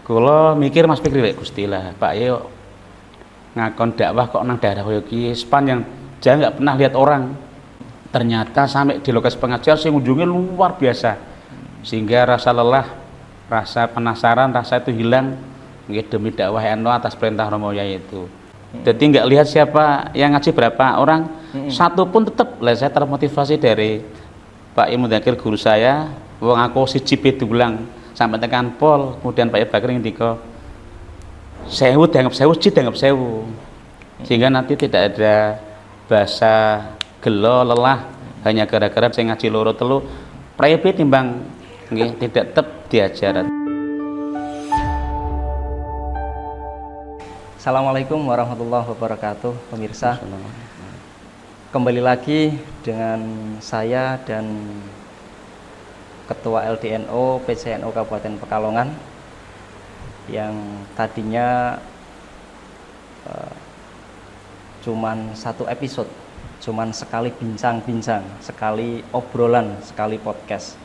Kula mikir Mas Fikri lek Gusti lah, Pak yo ngakon dakwah kok nang daerah koyo iki span yang jangan nggak pernah lihat orang. Ternyata sampai di lokasi pengajian sing ujungnya luar biasa. Sehingga rasa lelah, rasa penasaran, rasa itu hilang nggih demi dakwah NU atas perintah Romo Yai itu. Jadi nggak lihat siapa yang ngaji berapa orang, satu pun tetap lah saya termotivasi dari Pak Imu Dzakir guru saya, wong aku siji pidulang sampai tekan pol, kemudian Pak Bakri ngendika sewu dianggap sewu, siji dianggap sewu. Sehingga nanti tidak ada bahasa gelo lelah hanya gara-gara saya ngaji loro telu private timbang nggih tidak tetap diajar. Assalamualaikum warahmatullahi wabarakatuh, pemirsa. Kembali lagi dengan saya dan Ketua LDNO PCNO Kabupaten Pekalongan yang tadinya cuman satu episode, cuman sekali bincang-bincang, sekali obrolan, sekali podcast.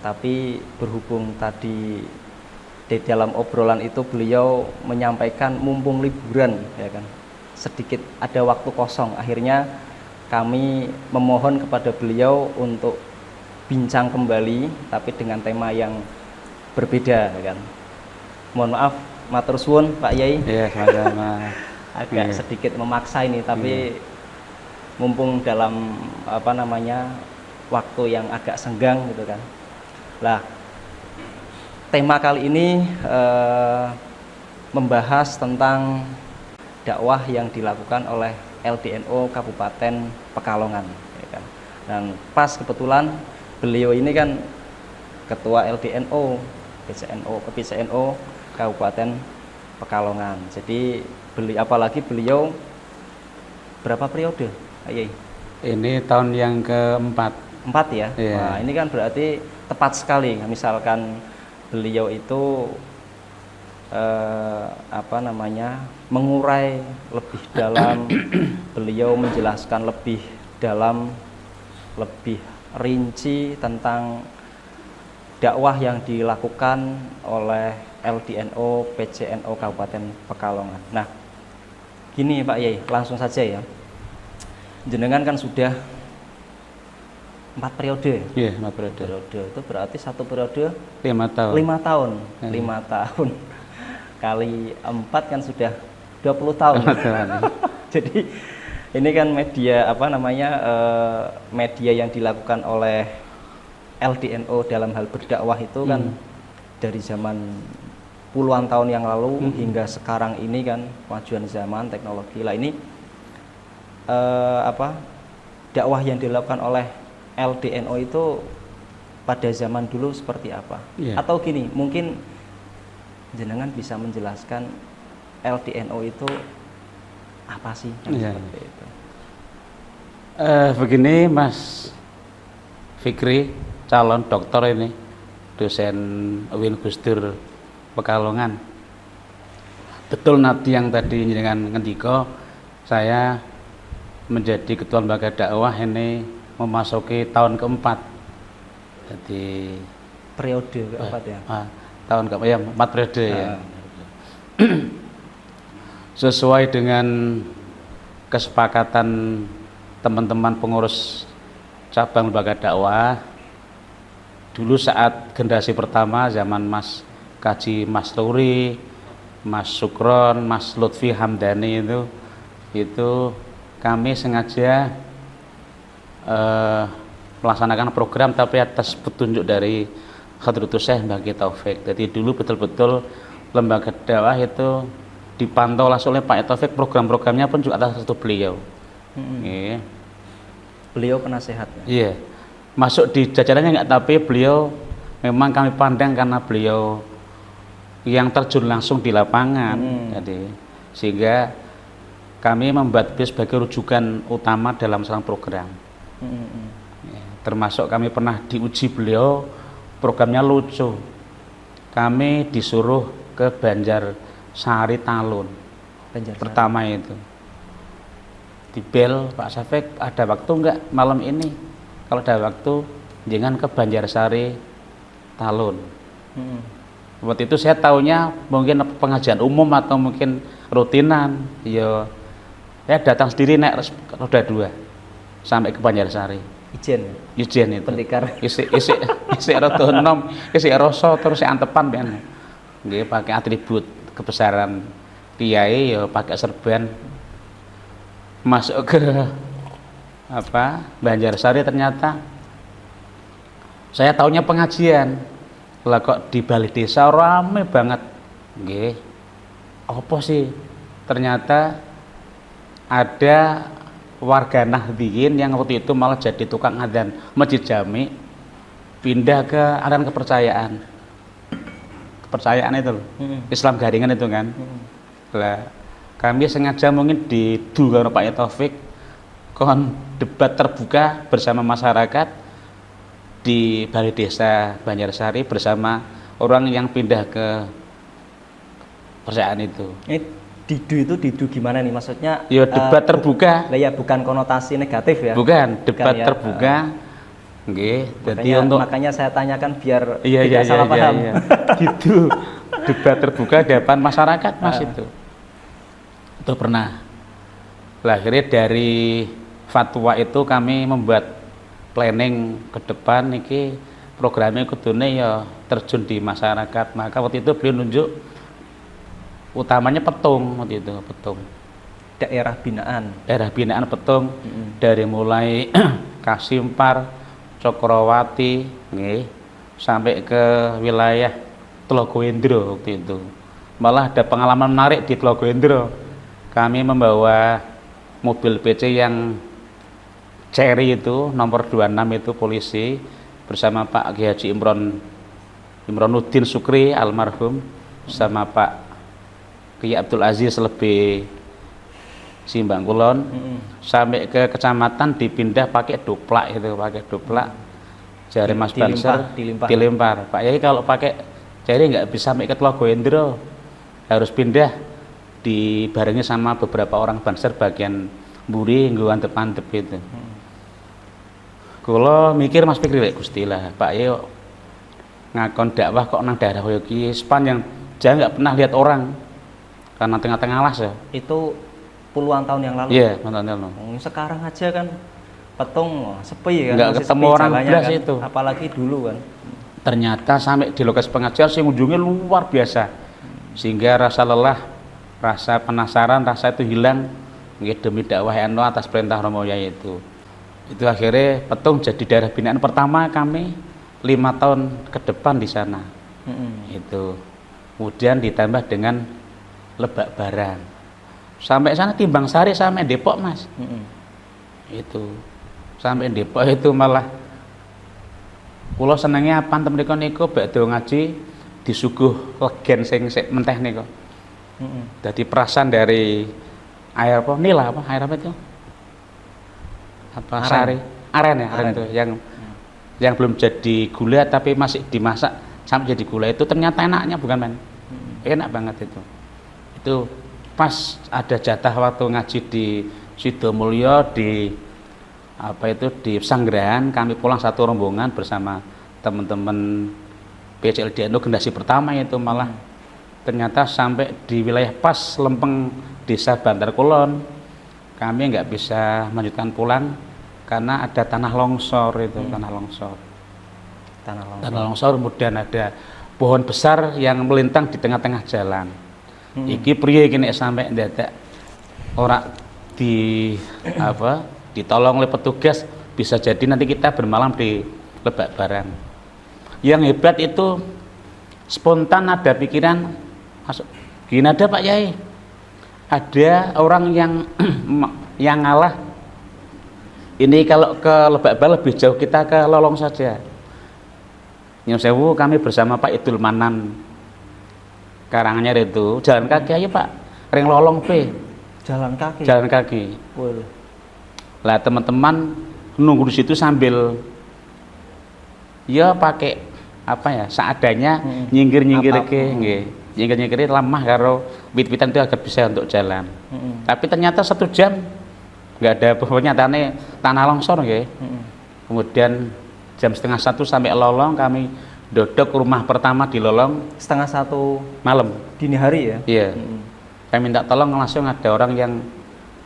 Tapi berhubung tadi di dalam obrolan itu beliau menyampaikan mumpung liburan, ya kan, sedikit ada waktu kosong, akhirnya kami memohon kepada beliau untuk bincang kembali tapi dengan tema yang berbeda, ya kan. Mohon maaf, matur suwun Pak Yai. Iya, sama-sama. Agak sedikit memaksa ini, tapi mumpung dalam waktu yang agak senggang gitu kan. Lah, tema kali ini membahas tentang dakwah yang dilakukan oleh LDNO Kabupaten Pekalongan, ya kan. Dan pas kebetulan beliau ini kan Ketua LDNO PCNO Kabupaten Pekalongan. Jadi apalagi beliau berapa periode, Ayai? Ini tahun yang keempat. Empat ya? Yeah. Nah, ini kan berarti tepat sekali. Misalkan beliau itu mengurai lebih dalam, beliau menjelaskan lebih dalam, lebih rinci tentang dakwah yang dilakukan oleh LDNO PCNO Kabupaten Pekalongan. Nah, gini Pak Yai, langsung saja ya. Jenengan kan sudah 4 periode. Iya, 4 periode. Itu berarti satu periode 5 tahun. 5 tahun. 5 tahun kali 4 kan sudah 20 tahun. Jadi ini kan media media yang dilakukan oleh LDNO dalam hal berdakwah itu kan dari zaman puluhan tahun yang lalu hingga sekarang ini kan kemajuan zaman teknologi. Lah ini dakwah yang dilakukan oleh LDNO itu pada zaman dulu seperti apa? Yeah. Atau gini, mungkin jenengan bisa menjelaskan LDNO itu apa sih? Seperti itu. Begini Mas Fikri, calon dokter ini, dosen UIN Gusdur Pekalongan. Betul nanti yang tadi dengan ngendika, saya menjadi ketua lembaga dakwah ini memasuki tahun keempat. Jadi periode keempat ya. Tahun keempat ya, 4 periode ya. Sesuai dengan kesepakatan teman-teman pengurus cabang lembaga dakwah dulu saat generasi pertama zaman Mas Kaji Mas Luri, Mas Sukron, Mas Lutfi Hamdani itu kami sengaja melaksanakan program tapi atas petunjuk dari Hadratus Syekh Mbah Taufik. Jadi dulu betul-betul lembaga dakwah itu dipantau langsung oleh Pak Taufik, program-programnya pun juga atas restu beliau. Beliau penasehatnya. Iya. Masuk di jajarannya enggak, tapi beliau memang kami pandang karena beliau yang terjun langsung di lapangan. Jadi sehingga kami membuat beliau sebagai rujukan utama dalam salah program. Ya, termasuk kami pernah diuji beliau, programnya lucu. Kami disuruh ke Banjarsari Talun. Pertama itu di bel, Pak Safek ada waktu enggak malam ini? Kalau ada waktu jangan ke Banjarsari Talun. Waktu itu saya taunya mungkin pengajian umum atau mungkin rutinan. Ya datang sendiri naik roda 2 sampai ke Banjarsari. Ijen itu. Pendekar. Isi roda 6, isi rasa terus antepan kan. Nggih pakai atribut kebesaran kiai ya pakai serban. Masuk ke Banjarsari ternyata saya taunya pengajian. Lah kok di balai desa rame banget. Nggih. Apa sih? Ternyata ada warga Nahdliyin yang waktu itu malah jadi tukang adzan masjid jami, pindah ke aliran kepercayaan itu loh. Islam garingan itu kan. Lah kami sengaja mungkin didu karo Pak Taufik kon debat terbuka bersama masyarakat di balai desa Banjarsari bersama orang yang pindah ke kepercayaan itu. Didu gimana nih maksudnya? Ya debat terbuka. Lah ya bukan konotasi negatif ya. Bukan, debat ya, terbuka. Nggih, jadi makanya saya tanyakan biar tidak salah paham. Iya. Gitu. Debat terbuka di depan masyarakat Mas itu. Itu pernah. Lah akhirnya dari fatwa itu kami membuat planning ke depan niki programnya kudune ya terjun di masyarakat. Maka waktu itu beliau nunjuk utamanya Petung waktu itu, Petung. Daerah binaan Petung dari mulai Kasimpar, Cokrawati, nggih, sampai ke wilayah Tlogoendro waktu itu. Malah ada pengalaman menarik di Tlogoendro. Kami membawa mobil PC yang Cherry itu nomor 26 itu polisi bersama Pak Kiai Haji Imronuddin Sukri almarhum sama Pak Kiai Abdul Aziz lebih Simbang Kulon sampai ke kecamatan dipindah pakai duplak jari Mas Banser dilempar. Pak Yai kalau pakai jari nggak bisa sampai ke Tlogoendro, harus pindah dibarengi sama beberapa orang Banser bagian mburi nggo antep-antep itu. Kula mikir Mas Fikri Gusti lah Pak Yai ngakon dakwah kok nang daerah koyo ki sepanjang jangan nggak pernah lihat orang karena tengah-tengah alas ya. Itu puluhan tahun yang lalu. Iya, tahun yang lalu. Sekarang aja kan Petung sepi kan. Nggak ketemu orang belas kan? itu. Apalagi dulu kan. Ternyata sampai di lokasi pengajian sing ujungnya luar biasa. Sehingga rasa lelah, rasa penasaran, rasa itu hilang demi dakwah NU atas perintah Romo Yai itu. Itu akhirnya Petung jadi daerah binaan pertama kami 5 tahun ke depan di sana. Itu. Kemudian ditambah dengan Lebak Barang sampai sana Timbang Sari sampai Depok Mas. Itu sampai Depok itu malah kula senengnya apa mriku niku badhe ngaji disuguh legen sing menteh niku. Jadi perasan dari air apa nila apa air apa itu apa aren. Sari aren itu yang belum jadi gula tapi masih dimasak sampai jadi gula itu ternyata enaknya bukan main. Enak banget itu pas ada jatah waktu ngaji di Sidomulyo di Pesanggerahan, kami pulang satu rombongan bersama teman-teman PCLD NU generasi pertama itu malah ternyata sampai di wilayah pas Lempeng Desa Bantar Kulon kami nggak bisa melanjutkan pulang karena ada tanah longsor itu tanah longsor kemudian ada pohon besar yang melintang di tengah-tengah jalan. Iki priye iki nek sampai ndadak ora ditolong oleh petugas bisa jadi nanti kita bermalam di Lebak Barang. Yang hebat itu spontan ada pikiran masuk gini ada Pak Yai, ada orang yang ngalah ini kalau ke Lebak Barang lebih jauh kita ke Lolong saja. Nyun sewu kami bersama Pak Idul Manan Karanganyar itu jalan kaki aja Pak, ring Lolong P. Jalan kaki. Lah teman-teman nunggu di situ sambil ya pakai seadanya nyingkir nyingkir lemah karo wit-witan itu agak bisa untuk jalan. Tapi ternyata 1 jam nggak ada pernyataannya tanah longsor nggih. Kemudian jam 12:30 sampai Lolong kami dodok rumah pertama di Lolong setengah satu malam. dini hari ya. Iya. Saya minta tolong, langsung ada orang yang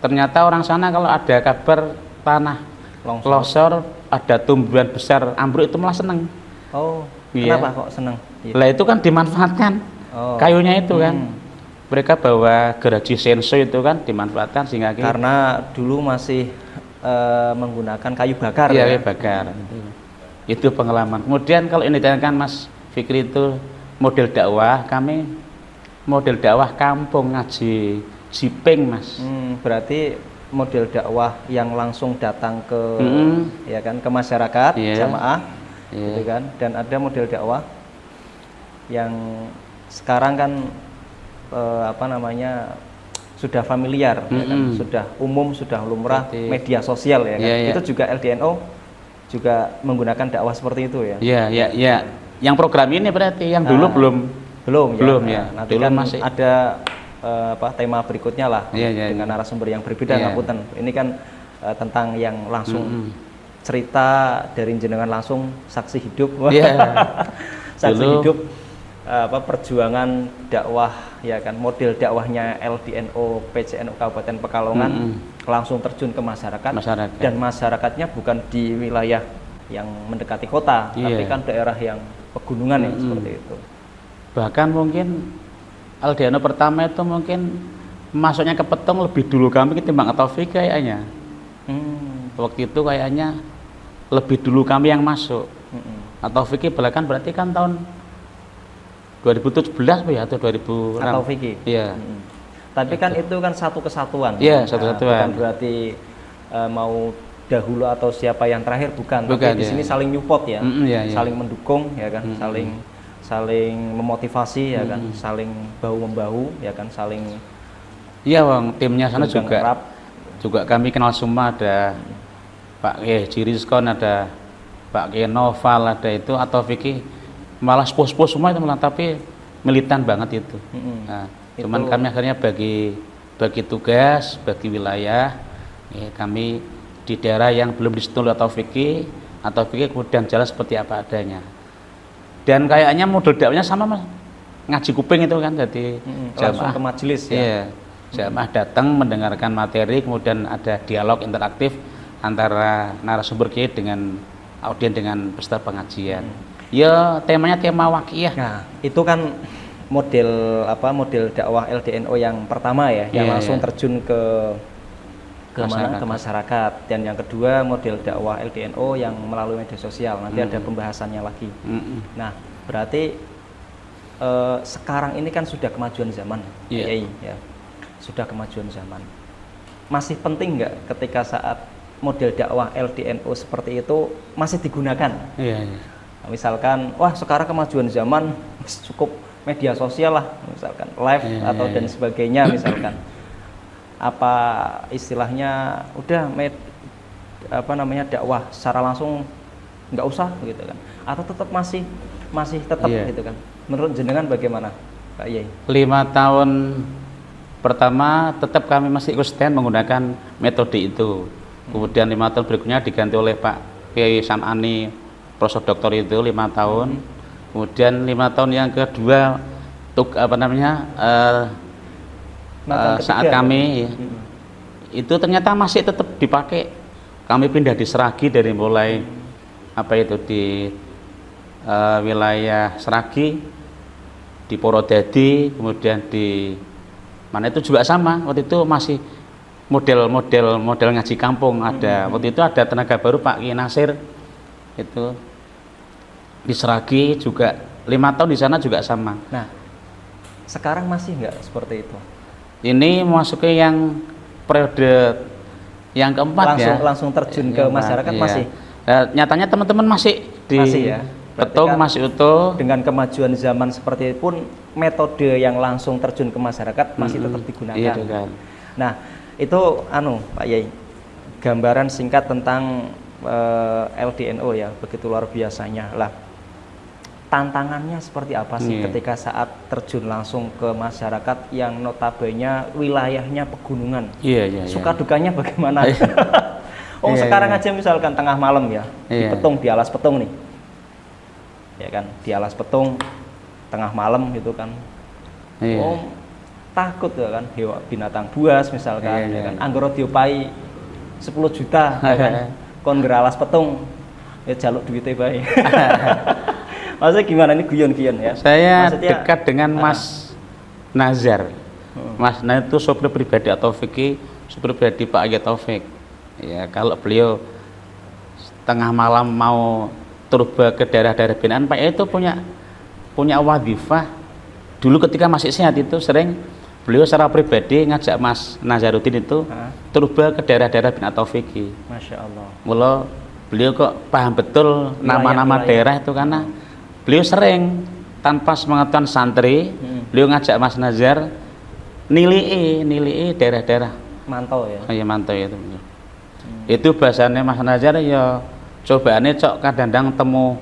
ternyata orang sana kalau ada kabar tanah longsor, ada tumbuhan besar ambruk itu malah seneng. Oh, Iya. kenapa kok seneng? Iya. Lah itu kan dimanfaatkan kayunya itu kan. Mereka bawa gergaji senso itu kan dimanfaatkan sehingga Karena dulu masih menggunakan kayu bakar iya, ya. kayu bakar. Itu pengalaman. Kemudian kalau ini kan Mas Fikri itu model dakwah, kami model dakwah kampung ngaji Jiping Mas. Berarti model dakwah yang langsung datang ke ya kan, ke masyarakat, jamaah gitu kan. Dan ada model dakwah yang sekarang kan sudah familiar ya kan? Sudah umum, sudah lumrah, media sosial ya kan. Itu juga LDNO juga menggunakan dakwah seperti itu ya. Iya. Yang program ini berarti yang dulu belum ya. Nanti dulu kan masih ada tema berikutnya lah dengan narasumber yang berbeda. Ngapunten. Ini kan tentang yang langsung cerita dari jenengan langsung saksi hidup. Saksi hidup perjuangan dakwah ya kan, model dakwahnya LDNO PCNU Kabupaten Pekalongan langsung terjun ke masyarakat. Dan masyarakatnya bukan di wilayah yang mendekati kota, tapi kan daerah yang pegunungan ya seperti itu. Bahkan mungkin LDNO pertama itu mungkin masuknya ke Petong lebih dulu kami ketimbang Taufik kayaknya. Waktu itu kayaknya lebih dulu kami yang masuk. Taufik belakan berarti kan tahun 2017 ya atau 2006 atau Vicky. Iya. Tapi kan itu kan satu kesatuan. Iya, satu kesatuan. Bukan berarti mau dahulu atau siapa yang terakhir, bukan. Tapi di sini saling nyupport ya. Saling mendukung ya kan, saling memotivasi ya kan, saling bahu membahu ya kan, saling. Iya, Bang, timnya sana juga kami kenal semua, ada Pak Jiriskon, ada Pak Noval, ada itu atau Vicky. Malah pos-pos semua itu malah, tapi militan banget itu. Nah, cuman kami akhirnya bagi tugas, bagi wilayah. Kami di daerah yang belum disentuh oleh Taufik kemudian jalan seperti apa adanya. Dan kayaknya model dakwahnya sama Mas. Ngaji kuping itu kan, jadi langsung ke majelis ya. Iya. Jamaah datang mendengarkan materi, kemudian ada dialog interaktif antara narasumber kiai dengan audien dengan peserta pengajian. Ya, temanya tema wakiyah. Nah, itu kan model dakwah LDNO yang pertama ya, yang langsung terjun ke masyarakat. Dan yang kedua model dakwah LDNO yang melalui media sosial. Nanti ada pembahasannya lagi. Nah, berarti sekarang ini kan sudah kemajuan zaman, ya. Sudah kemajuan zaman. Masih penting nggak ketika saat model dakwah LDNO seperti itu masih digunakan? Misalkan, wah sekarang kemajuan zaman cukup media sosial lah, misalkan live atau dan sebagainya, misalkan apa istilahnya udah dakwah secara langsung nggak usah gitu kan, atau tetap masih tetap gitu kan? Menurut jenengan bagaimana, Pak Yai? 5 tahun pertama tetap kami masih konsisten menggunakan metode itu. Kemudian 5 tahun berikutnya diganti oleh Pak Kiai Sam'ani Profesor Doktor itu 5 tahun. Kemudian 5 tahun yang kedua saat kami itu ternyata masih tetap dipakai. Kami pindah di Seragi dari mulai di wilayah Seragi, di Porodadi, kemudian di mana itu juga sama. Waktu itu masih model ngaji kampung ada. Waktu itu ada tenaga baru Pak Kiai Nasir itu di Seragi juga 5 tahun di sana juga sama. Nah, sekarang masih nggak seperti itu? Ini memasuki yang periode yang keempat langsung terjun ke masyarakat masih. Nyatanya teman-teman masih ya. Petong masih utuh. Dengan kemajuan zaman seperti itu pun metode yang langsung terjun ke masyarakat masih tetap digunakan. Iya, kan. Nah, itu Pak Yai, gambaran singkat tentang LDNO ya, begitu luar biasanya lah. Tantangannya seperti apa sih ketika saat terjun langsung ke masyarakat yang notabene wilayahnya pegunungan? Suka dukanya bagaimana? Iya, sekarang aja misalkan tengah malam ya, di Petong, di alas Petong nih. ya kan, di alas petung tengah malam gitu kan. Iya. Oh, takut ya kan, hewan binatang buas misalkan, Iya, ya kan. iya. Anggere diopahi 10 juta ya kan. Kon ngeralas petung ya jaluk duitnya bae. Maksudnya gimana ini guyon-guyon ya? Saya Maksudnya, dekat dengan Mas Nazar. Mas Nazar itu sopir pribadi atau Taufik, sopir pribadi Pak Ayat Taufik. Ya, kalau beliau tengah malam mau turba ke daerah-daerah binaan, Pak Ayat itu punya wadifah. Dulu ketika masih sehat itu sering beliau secara pribadi ngajak Mas Nazaruddin itu turba ke daerah-daerah binaan Taufik. Masya Allah. Mula beliau kok paham betul nama-nama Wilayah. daerah itu karena beliau sering tanpa sepengetahuan santri, beliau ngajak Mas Nazar nilai daerah-daerah. Mantau ya. Kayak mantau itu. Itu bahasanya Mas Nazar ya cobaannya cok kadang-kadang temu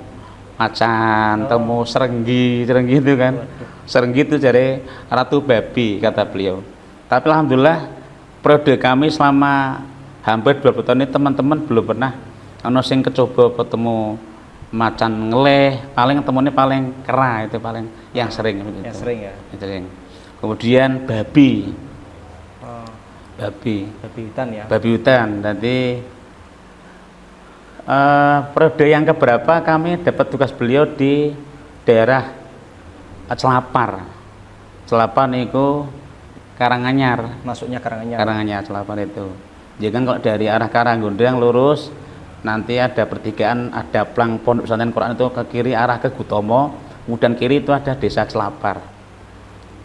macan, temu serenggi itu kan. Serenggi itu jadi ratu babi kata beliau. Tapi alhamdulillah periode kami selama hampir 20 tahun ini teman-teman belum pernah ono sing kecoba ketemu macan ngeleh, paling temunya paling kera itu paling yang sering begitu. Yang sering ya. Yang sering. Kemudian babi. Oh, Babi hutan ya. babi hutan. Nanti periode yang keberapa kami dapat tugas beliau di daerah Celapar. Celapar niku Karanganyar. Masuknya Karanganyar. Karanganyar Celapar itu. Jadi kan kalau dari arah Karanggundang lurus nanti ada pertigaan, ada plang pondok pesantren Quran itu ke kiri arah ke Gutomo, kemudian kiri itu ada desa Celapar.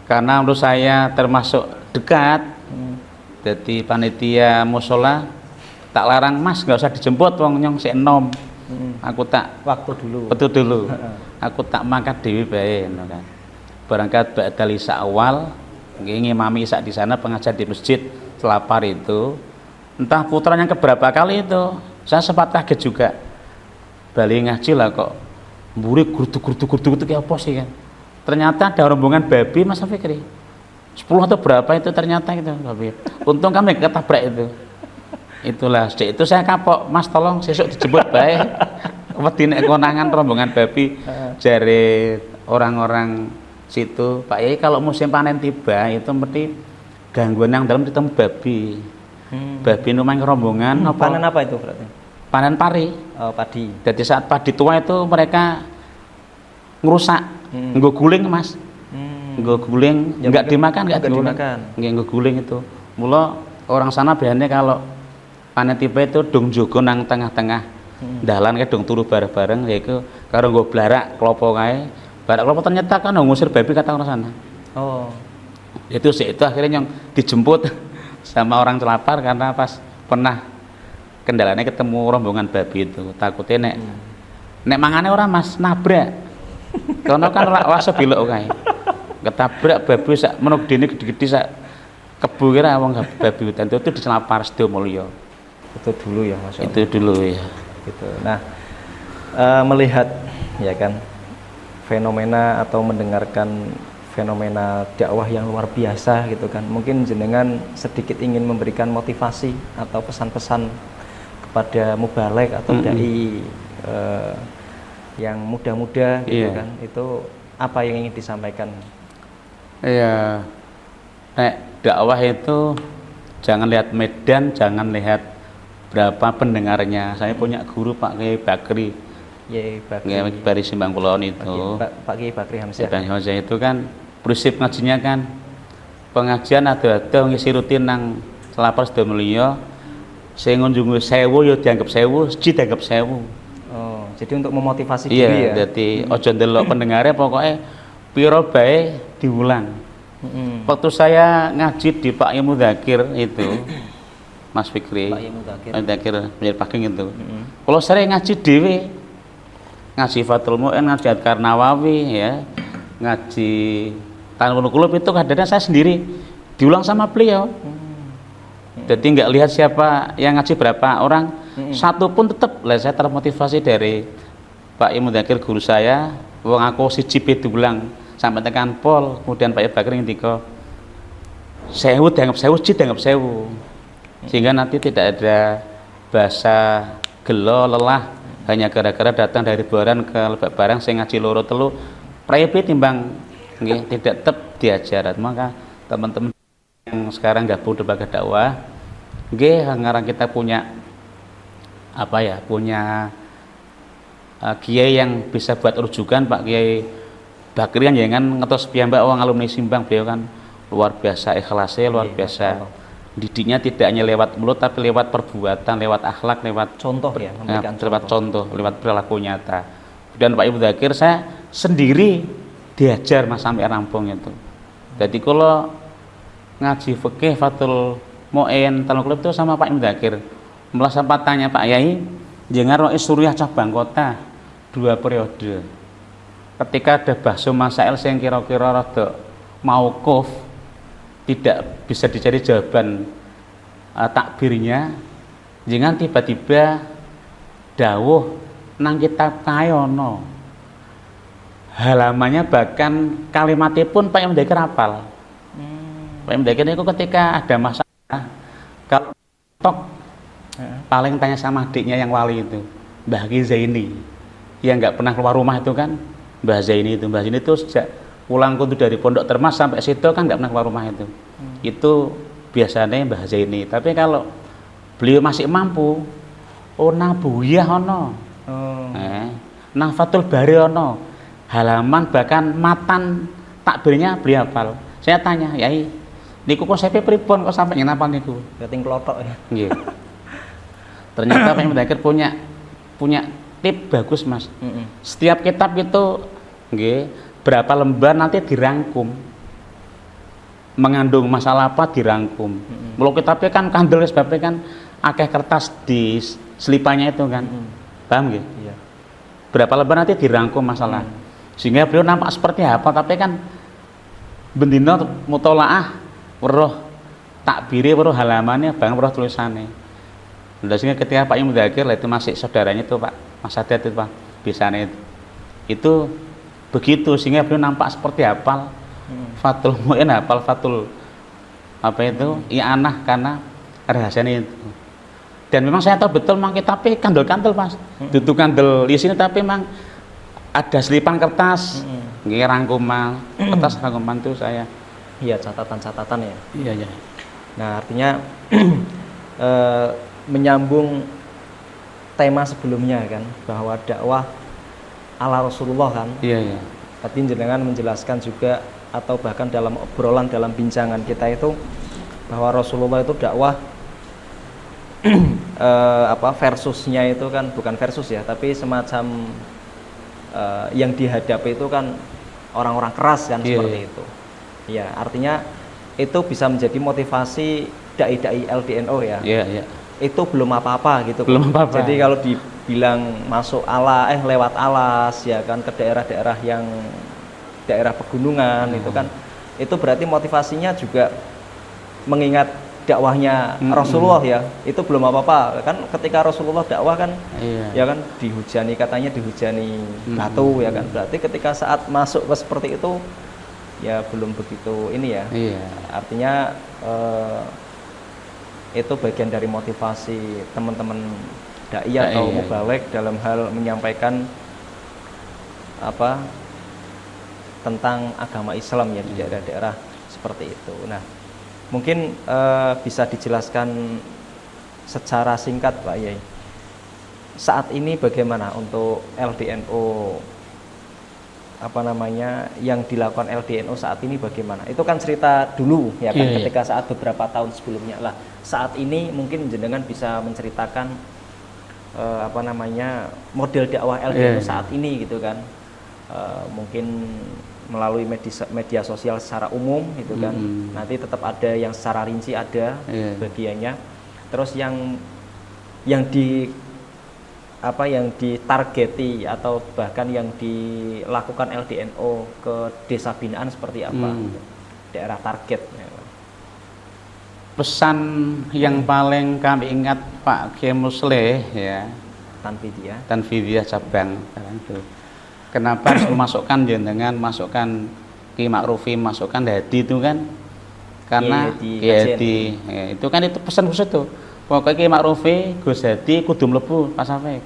Karena menurut saya termasuk dekat, jadi panitia musola tak larang Mas nggak usah dijemput wong nyong si enom. Aku tak Waktu dulu. betul dulu. Aku tak mangkat dewi bae ngono kan. Berangkat ba'dal isya awal, ngimami isya di sana pengajar di masjid Celapar itu. Entah putaran yang keberapa kali itu, saya sempat kaget juga. Bali ngaji lah kok mburi gurdu kayak apa sih kan. Ternyata ada rombongan babi Mas Fikri. 10 atau berapa itu ternyata gitu babi. Untung kami ketabrak itu. Itulah sejak itu saya kapok, Mas tolong sesuk dijemput bae. Wedi nek konangan rombongan babi jare orang-orang situ, Pak Yai kalau musim panen tiba itu mesti gangguan yang dalam ditemu babi. Babi numang rombongan Panen apa itu berarti? panen pari. Oh, padi. Jadi saat padi tua itu mereka ngerusak, nggo guling Mas. Nggo guling, Ya, enggak mungkin dimakan, enggak nggak dimakan. dimakan. Nggak nggo guling itu. Mula orang sana biasanya kalau panen tiba itu dong jogo nang tengah-tengah dalan ke dong turu bareng-bareng yaitu karo nggo blarak klopo kae. Barak klopo ternyata kan ngusir babi kata orang sana. Oh. Itu akhirnya yang dijemput sama orang Celapar karena pas pernah kendalanya ketemu rombongan babi itu takutnya nek mangane orang Mas nabrak karena kan rasa belok kae ketabrak babi sak menuk dene gede-gede sak kebu kira wong babi hutan itu di Celapar Sidomulyo. Itu dulu ya Mas. Itu dulu ya. Gitu. Nah, melihat ya kan fenomena atau mendengarkan fenomena dakwah yang luar biasa gitu kan, mungkin jenengan sedikit ingin memberikan motivasi atau pesan-pesan kepada mubalek atau dai yang muda-muda gitu kan, itu apa yang ingin disampaikan? Iya, nek dakwah itu jangan lihat medan, jangan lihat berapa pendengarnya. Saya punya guru Pak Kiai Bakri. Kiai Bakri Simbang Kulon itu. Pak Kiai Bakri Hamzah. Pak Hamzah itu kan prinsip ngajinya kan pengajian ada ngisi rutin nang Celapar Sidomulyo. Sing ngunjungi 1000 ya dianggap 1000, siji dianggap 1000. Oh, jadi untuk memotivasi Iya, diri ya. jadi ojo ndelok pendengarnya pokoknya piro bae diulang. Waktu saya ngaji di Pak Imu Dzakir itu Mas Fikri, Pak Imu Dzakir. Dzakir Menjadi Paging itu. Kalau saya ngaji dhewe, ngaji Fathul Mu'in, ngaji Adkar Nawawi ya, ngaji Tanwirul Qulub itu kadang-kadang saya sendiri diulang sama beliau. Jadi nggak lihat siapa yang ngaji berapa orang, satu pun tetap lah saya termotivasi dari Pak Imu Dzakir guru saya, wong aku siji diulang sampai tekan pol, kemudian Pak Bakri ngendika 1000 dianggap 1000, siji dianggap 1000. Sehingga nanti tidak ada bahasa gelo lelah hanya gara-gara datang dari Buaran ke Lebak Barang sing ngaji loro telu prebe timbang nggih tidak tetap diajar. Maka teman-teman yang sekarang gabung di lembaga dakwah nggih ngarang kita punya apa ya, punya kiai yang bisa buat rujukan. Pak Kiai Bakrian jangan ngetos piyambak wong alumni Simbang, beliau kan luar biasa ikhlasnya, luar biasa didiknya tidak hanya lewat mulut tapi lewat perbuatan, lewat akhlak, lewat Contoh ya, memberikan lewat contoh, lewat perilaku nyata. Dan Pak Ibu Dzakir saya sendiri diajar Mas sampai rampung itu. Jadi kalau ngaji fikih Fathul Mu'in Talaqulub itu sama Pak Ibu Dzakir. Malah sempat tanya Pak Yai, jangan Rois Suriah cabang kota 2 periode. Ketika ada bahasa masail yang kira-kira rada mauquf, tidak bisa dicari jawaban takbirnya, jangan tiba-tiba dawuh nang kitab kayono halamannya bahkan kalimatnya pun Pak Imam Dzakir hafal. Pak Imam Dzakir itu ketika ada masalah kalau tok paling tanya sama adiknya yang wali itu, Mbah Zaini yang nggak pernah keluar rumah itu kan, Mbah Zaini itu sejak pulang kudu dari Pondok Termas sampai situ kan nggak pernah keluar rumah itu. Itu biasanya Mbah Zaini. Tapi kalau beliau masih mampu, nang Buyah ono, nang Fathul Bari ono, halaman bahkan matan takbirnya beliau hafal. Saya tanya, Yai, niku kok sampai pripun kok sampai nyenapal niku? Berarti klotok ya. Nggih. Ternyata Pak Imam Dzakir punya tip bagus Mas. Setiap kitab itu nggih berapa lembar nanti dirangkum, mengandung masalah apa dirangkum. Kalau kitabnya kan kandel sebabnya kan akeh kertas di selipannya itu kan, paham nggih? Iya. Berapa lembar nanti dirangkum masalah, sehingga beliau nampak seperti apa, tapi kan bendina mutolaah weruh takbire, weruh halamannya, bang weruh tulisannya. Udah sehingga ketika Pak Imam Dzakir itu masih saudaranya itu Pak Mas Sadat itu Pak, bisanya itu begitu sehingga beliau nampak seperti hafal Fathul Mu'in, hafal Fathul apa itu i'anah karena rahasianya itu. Dan memang saya tahu betul memang kitabnya kandel-kandel Mas, duduk kandel di sini tapi memang ada selipan kertas rangkuman kertas rangkuman itu saya. Iya, catatan-catatan ya. Iya ya. Nah artinya menyambung tema sebelumnya kan, bahwa dakwah ala Rasulullah kan. Iya iya. Tadi jenengan menjelaskan juga atau bahkan dalam obrolan, dalam bincangan kita itu bahwa Rasulullah itu dakwah versusnya itu kan bukan versus ya, tapi semacam yang dihadapi itu kan orang-orang keras kan, seperti itu. Ya, artinya itu bisa menjadi motivasi dai-dai LDNO ya. Iya iya. Itu belum apa-apa gitu. Belum apa-apa. Jadi kalau dibilang masuk lewat alas ya kan ke daerah-daerah yang daerah pegunungan itu kan, itu berarti motivasinya juga mengingat dakwahnya Rasulullah ya. Itu belum apa-apa kan, ketika Rasulullah dakwah kan ya kan dihujani, katanya dihujani batu ya kan. Berarti ketika saat masuk ke seperti itu ya belum begitu ini ya. Artinya itu bagian dari motivasi teman-teman dai atau mubaligh dalam hal menyampaikan apa tentang agama Islam ya di daerah-daerah seperti itu. Nah, mungkin bisa dijelaskan secara singkat Pak Yai, saat ini bagaimana untuk LDNO, apa namanya yang dilakukan LDNO saat ini bagaimana? Itu kan cerita dulu ya kan, ketika saat beberapa tahun sebelumnya lah. Saat ini mungkin jenengan bisa menceritakan apa namanya model dakwah LDNO saat ini gitu kan. Mungkin melalui media sosial secara umum gitu kan. Nanti tetap ada yang secara rinci ada bagiannya. Terus yang ditargeti atau bahkan yang dilakukan LDNO ke desa binaan seperti apa, daerah target. Pesan yang paling kami ingat Pak Kiai Musleh ya, Tanfidiyah cabang itu. Kenapa harus memasukkan jenengan, masukkan Ki Ma'rufi, masukkan Hadi itu kan? Karena Ki Hadi ya, itu kan itu pesan khusus tuh. Pokoknya Ki Ma'rufi, Gus Hadi kudu mlebu Pak Safik.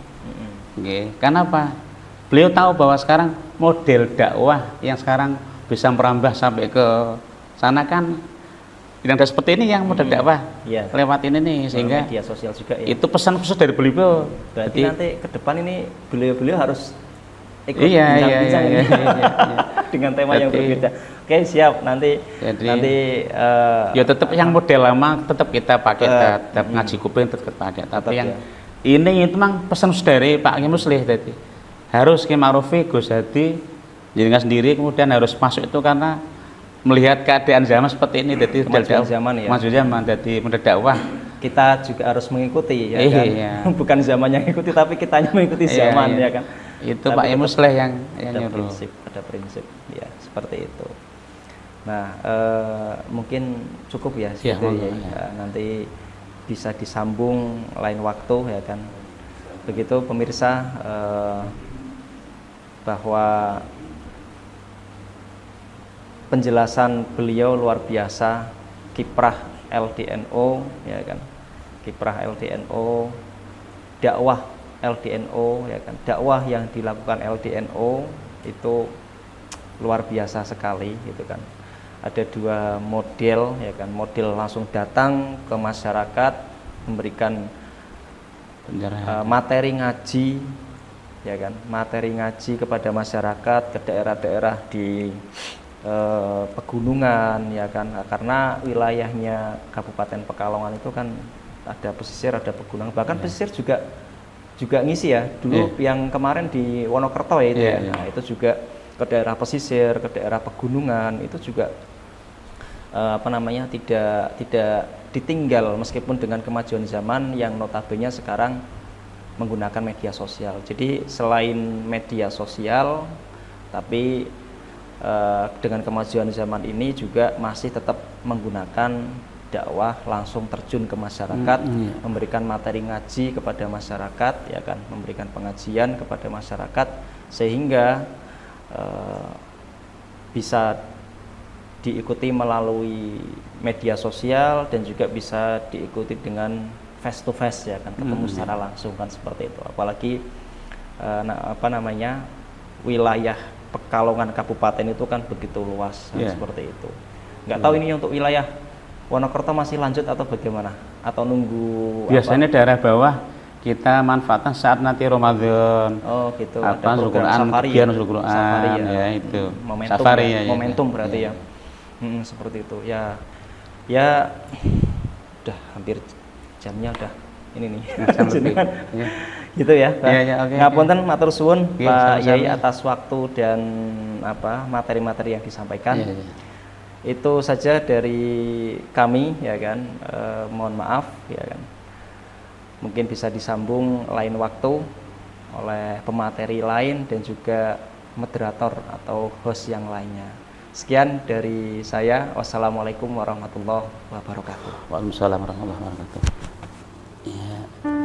Nggih. Kenapa? Beliau tahu bahwa sekarang model dakwah yang sekarang bisa merambah sampai ke sana kan yang ada seperti ini yang model dakwah Iya. lewat ini nih, sehingga media sosial juga ya. itu pesan khusus dari beliau. Berarti Jadi, nanti ke depan ini beliau-beliau harus ikut iya, bincang-bincang iya, ini iya, iya. dengan tema yang Jadi- berbeda. Oke, siap. Nanti ya tetap yang model lama tetap kita pakai, tetap mm. ngaji kuping tetap pakai, tapi Tetap, yang ya. ini itu memang pesan khusus dari Pak Ki Muslih tadi. Harus Ki Ma'rufi Gus Hadi jenengan sendiri kemudian harus masuk itu karena melihat keadaan zaman seperti ini, jadi Kemajuan zaman ya. maju zaman, jadi model dakwah. Kita juga harus mengikuti ya Iya. kan. Bukan zaman yang ikuti tapi kitanya mengikuti Iya, zaman iya. ya kan. Itu Tapi Pak Ki tetap Muslih yang ada nyuruh. prinsip ya seperti itu. Nah, mungkin cukup ya Ya, seperti monggo, ya. ya. Nah, nanti bisa disambung lain waktu ya kan. Begitu pemirsa, bahwa penjelasan beliau luar biasa, kiprah LDNO ya kan, kiprah LDNO, dakwah LDNO ya kan, dakwah yang dilakukan LDNO itu luar biasa sekali gitu kan. Ada dua model ya kan, model langsung datang ke masyarakat memberikan materi ngaji ya kan, materi ngaji kepada masyarakat, ke daerah-daerah di pegunungan ya kan, karena wilayahnya Kabupaten Pekalongan itu kan ada pesisir, ada pegunungan, bahkan pesisir juga ngisi ya dulu yang kemarin di Wonokerto ya itu ya. Nah, itu juga ke daerah pesisir, ke daerah pegunungan itu juga tidak ditinggal meskipun dengan kemajuan zaman yang notabene sekarang menggunakan media sosial. Jadi selain media sosial, tapi dengan kemajuan zaman ini juga masih tetap menggunakan dakwah langsung terjun ke masyarakat, memberikan materi ngaji kepada masyarakat, ya kan, memberikan pengajian kepada masyarakat sehingga bisa diikuti melalui media sosial dan juga bisa diikuti dengan face to face ya kan, ketemu secara langsung kan, seperti itu. Apalagi wilayah Pekalongan Kabupaten itu kan begitu luas seperti itu. Nggak tahu ini untuk wilayah Wonokerto masih lanjut atau bagaimana? Atau nunggu biasanya daerah bawah kita manfaatkan saat nanti Ramadan. Oh gitu. Ada program Quran, safari safari ya itu. Momentum Safari ya, momentum berarti ya. Seperti itu. Ya udah hampir jamnya udah ini nih. Gitu ya. Ngapunten matur suwun Pak Yai atas waktu dan materi-materi yang disampaikan. Itu saja dari kami ya kan. Mohon maaf ya kan. Mungkin bisa disambung lain waktu oleh pemateri lain dan juga moderator atau host yang lainnya. Sekian dari saya. Wassalamualaikum warahmatullahi wabarakatuh. Waalaikumsalam warahmatullahi wabarakatuh. Ya.